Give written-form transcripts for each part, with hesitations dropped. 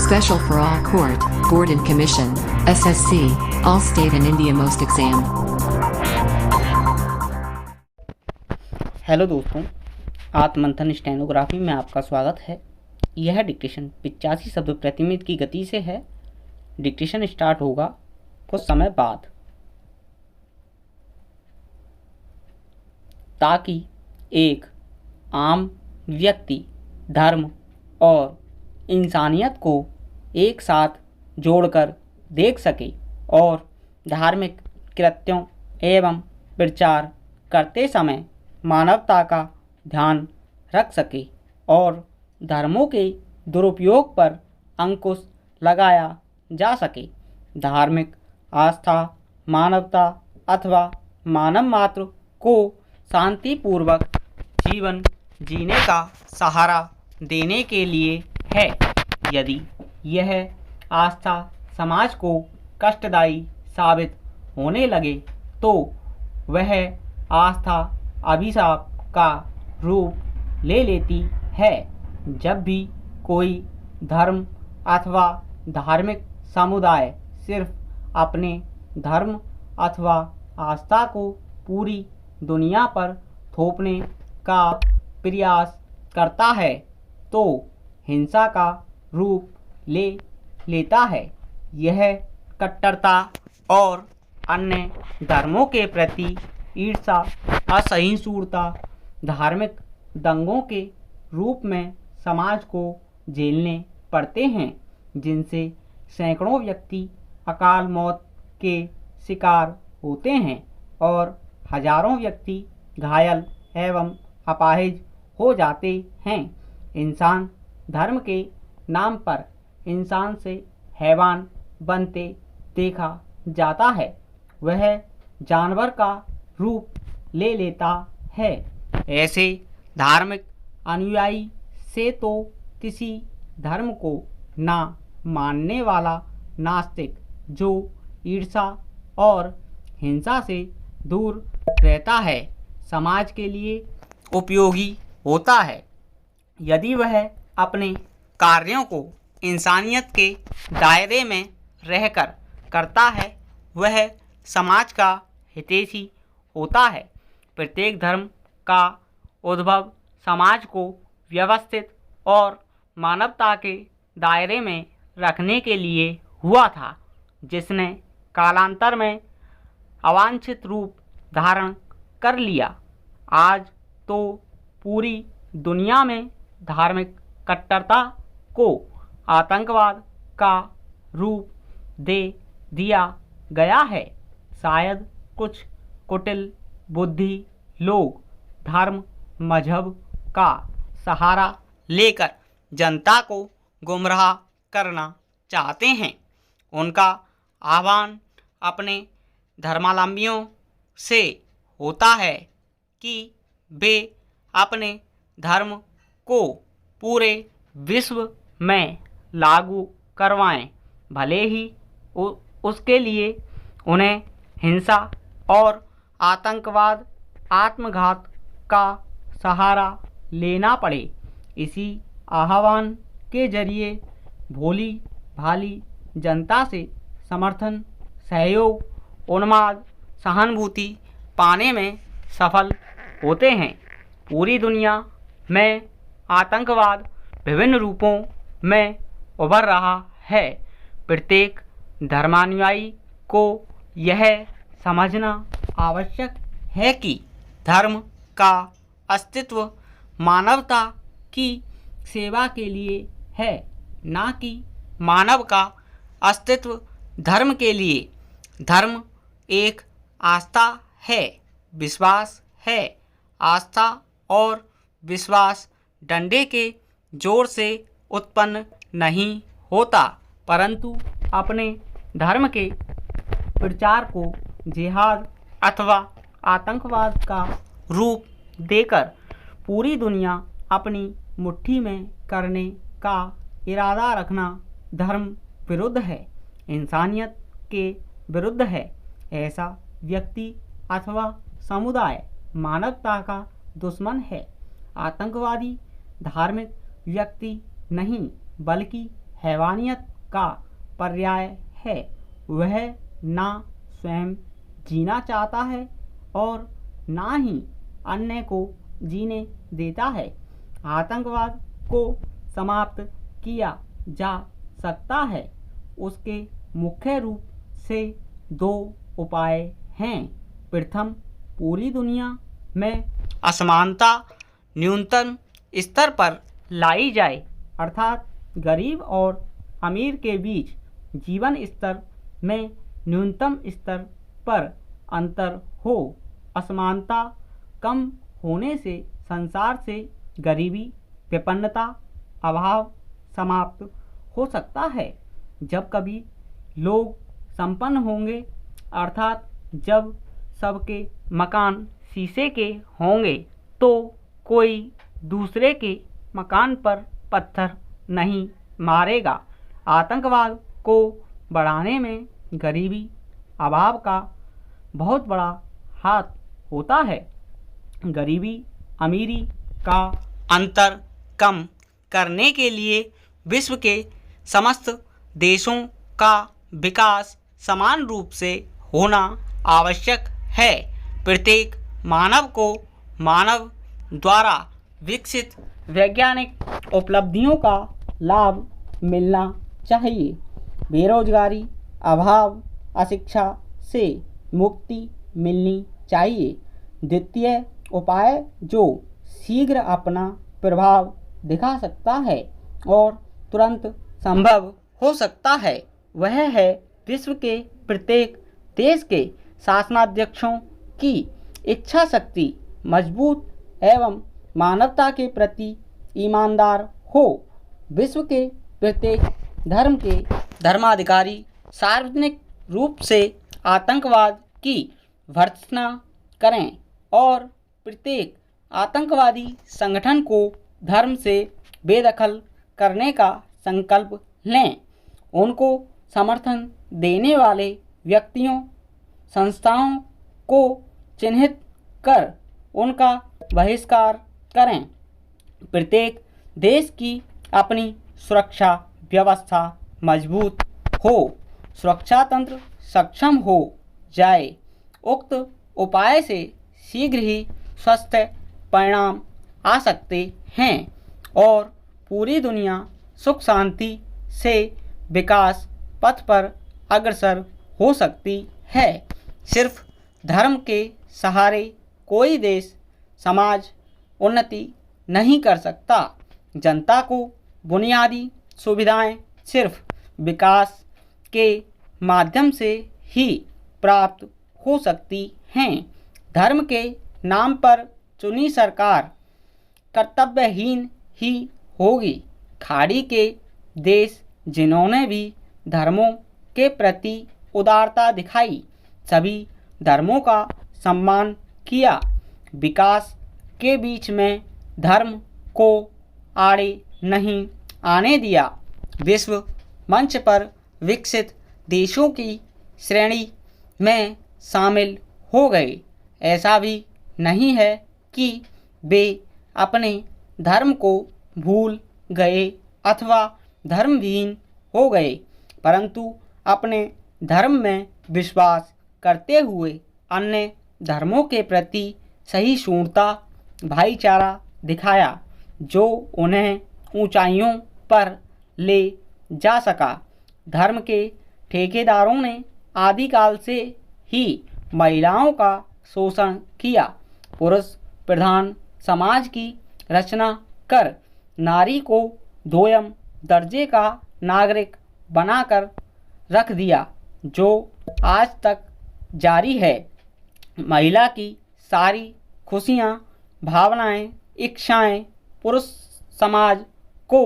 Special for all court, board and commission, SSC, all state and India most exam. Hello दोस्तों, आत्ममंथन stenography में आपका स्वागत है। यह डिक्टेशन 85 शब्द प्रति मिनट की गति से है। डिक्टेशन स्टार्ट होगा कुछ समय बाद। ताकि एक आम व्यक्ति धर्म और इंसानियत को एक साथ जोड़कर देख सके और धार्मिक कृत्यों एवं प्रचार करते समय मानवता का ध्यान रख सके और धर्मों के दुरुपयोग पर अंकुश लगाया जा सके। धार्मिक आस्था मानवता अथवा मानव मात्र को शांतिपूर्वक जीवन जीने का सहारा देने के लिए है। यदि यह आस्था समाज को कष्टदायी साबित होने लगे तो वह आस्था अभिशाप का रूप ले लेती है। जब भी कोई धर्म अथवा धार्मिक समुदाय सिर्फ अपने धर्म अथवा आस्था को पूरी दुनिया पर थोपने का प्रयास करता है तो हिंसा का रूप ले लेता है। यह कट्टरता और अन्य धर्मों के प्रति ईर्ष्या असहिष्णुता धार्मिक दंगों के रूप में समाज को झेलने पड़ते हैं, जिनसे सैकड़ों व्यक्ति अकाल मौत के शिकार होते हैं और हजारों व्यक्ति घायल एवं अपाहिज हो जाते हैं। इंसान धर्म के नाम पर इंसान से हैवान बनते देखा जाता है। वह जानवर का रूप ले लेता है। ऐसे धार्मिक अनुयायी से तो किसी धर्म को ना मानने वाला नास्तिक जो ईर्ष्या और हिंसा से दूर रहता है समाज के लिए उपयोगी होता है। यदि वह अपने कार्यों को इंसानियत के दायरे में रहकर करता है वह समाज का हितैषी होता है। प्रत्येक धर्म का उद्भव समाज को व्यवस्थित और मानवता के दायरे में रखने के लिए हुआ था, जिसने कालांतर में अवांछित रूप धारण कर लिया। आज तो पूरी दुनिया में धार्मिक कट्टरता को आतंकवाद का रूप दे दिया गया है। शायद कुछ कुटिल बुद्धि लोग धर्म मजहब का सहारा लेकर जनता को गुमराह करना चाहते हैं। उनका आह्वान अपने धर्मावलंबियों से होता है कि वे अपने धर्म को पूरे विश्व में लागू करवाएं, भले ही उसके लिए उन्हें हिंसा और आतंकवाद आत्मघात का सहारा लेना पड़े। इसी आह्वान के जरिए भोली भाली जनता से समर्थन सहयोग उन्माद सहानुभूति पाने में सफल होते हैं। पूरी दुनिया में आतंकवाद विभिन्न रूपों में उभर रहा है। प्रत्येक धर्मानुयायी को यह समझना आवश्यक है कि धर्म का अस्तित्व मानवता की सेवा के लिए है, ना कि मानव का अस्तित्व धर्म के लिए। धर्म एक आस्था है, विश्वास है। आस्था और विश्वास डंडे के जोर से उत्पन्न नहीं होता, परंतु अपने धर्म के प्रचार को जिहाद अथवा आतंकवाद का रूप देकर पूरी दुनिया अपनी मुट्ठी में करने का इरादा रखना धर्म विरुद्ध है, इंसानियत के विरुद्ध है। ऐसा व्यक्ति अथवा समुदाय मानवता का दुश्मन है। आतंकवादी धार्मिक व्यक्ति नहीं बल्कि हैवानियत का पर्याय है। वह ना स्वयं जीना चाहता है और ना ही अन्य को जीने देता है। आतंकवाद को समाप्त किया जा सकता है। उसके मुख्य रूप से दो उपाय हैं। प्रथम, पूरी दुनिया में असमानता न्यूनतम स्तर पर लाई जाए, अर्थात गरीब और अमीर के बीच जीवन स्तर में न्यूनतम स्तर पर अंतर हो। असमानता कम होने से संसार से गरीबी, विपन्नता, अभाव समाप्त हो सकता है। जब कभी लोग संपन्न होंगे, अर्थात जब सबके मकान शीशे के होंगे, तो कोई दूसरे के मकान पर पत्थर नहीं मारेगा। आतंकवाद को बढ़ाने में गरीबी, अभाव का बहुत बड़ा हाथ होता है। गरीबी अमीरी का अंतर कम करने के लिए विश्व के समस्त देशों का विकास समान रूप से होना आवश्यक है। प्रत्येक मानव को मानव द्वारा विकसित वैज्ञानिक उपलब्धियों का लाभ मिलना चाहिए। बेरोजगारी, अभाव, अशिक्षा से मुक्ति मिलनी चाहिए। द्वितीय उपाय जो शीघ्र अपना प्रभाव दिखा सकता है और तुरंत संभव हो सकता है, वह है विश्व के प्रत्येक देश के शासनाध्यक्षों की इच्छा शक्ति मजबूत एवं मानवता के प्रति ईमानदार हो। विश्व के प्रत्येक धर्म के धर्माधिकारी सार्वजनिक रूप से आतंकवाद की भर्त्सना करें और प्रत्येक आतंकवादी संगठन को धर्म से बेदखल करने का संकल्प लें। उनको समर्थन देने वाले व्यक्तियों, संस्थाओं को चिन्हित कर उनका बहिष्कार करें। प्रत्येक देश की अपनी सुरक्षा व्यवस्था मजबूत हो, सुरक्षा तंत्र सक्षम हो जाए। उक्त उपाय से शीघ्र ही स्वस्थ परिणाम आ सकते हैं और पूरी दुनिया सुख शांति से विकास पथ पर अग्रसर हो सकती है। सिर्फ धर्म के सहारे कोई देश समाज उन्नति नहीं कर सकता। जनता को बुनियादी सुविधाएं सिर्फ विकास के माध्यम से ही प्राप्त हो सकती हैं। धर्म के नाम पर चुनी सरकार कर्तव्यहीन ही होगी। खाड़ी के देश जिन्होंने भी धर्मों के प्रति उदारता दिखाई, सभी धर्मों का सम्मान किया, विकास के बीच में धर्म को आड़े नहीं आने दिया, विश्व मंच पर विकसित देशों की श्रेणी में शामिल हो गए। ऐसा भी नहीं है कि वे अपने धर्म को भूल गए अथवा धर्मविहीन हो गए, परंतु अपने धर्म में विश्वास करते हुए अन्य धर्मों के प्रति सहिष्णुता, भाईचारा दिखाया, जो उन्हें ऊंचाइयों पर ले जा सका। धर्म के ठेकेदारों ने आदिकाल से ही महिलाओं का शोषण किया। पुरुष प्रधान समाज की रचना कर नारी को दोयम दर्जे का नागरिक बनाकर रख दिया, जो आज तक जारी है। महिला की सारी खुशियाँ, भावनाएं, इच्छाएं पुरुष समाज को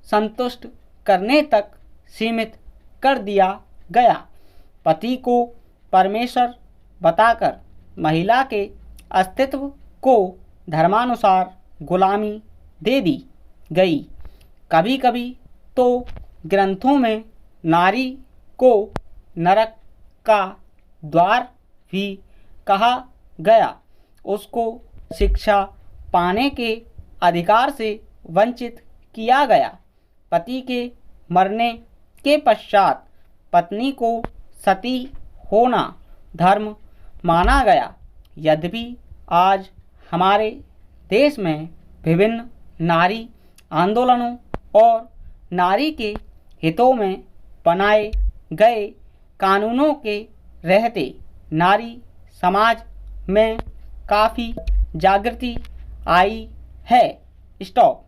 संतुष्ट करने तक सीमित कर दिया गया। पति को परमेश्वर बताकर महिला के अस्तित्व को धर्मानुसार गुलामी दे दी गई। कभी कभी तो ग्रंथों में नारी को नरक का द्वार भी कहा गया। उसको शिक्षा पाने के अधिकार से वंचित किया गया। पति के मरने के पश्चात पत्नी को सती होना धर्म माना गया। यद्यपि आज हमारे देश में विभिन्न नारी आंदोलनों और नारी के हितों में बनाए गए कानूनों के रहते नारी समाज में काफ़ी जागृति आई है। स्टॉप।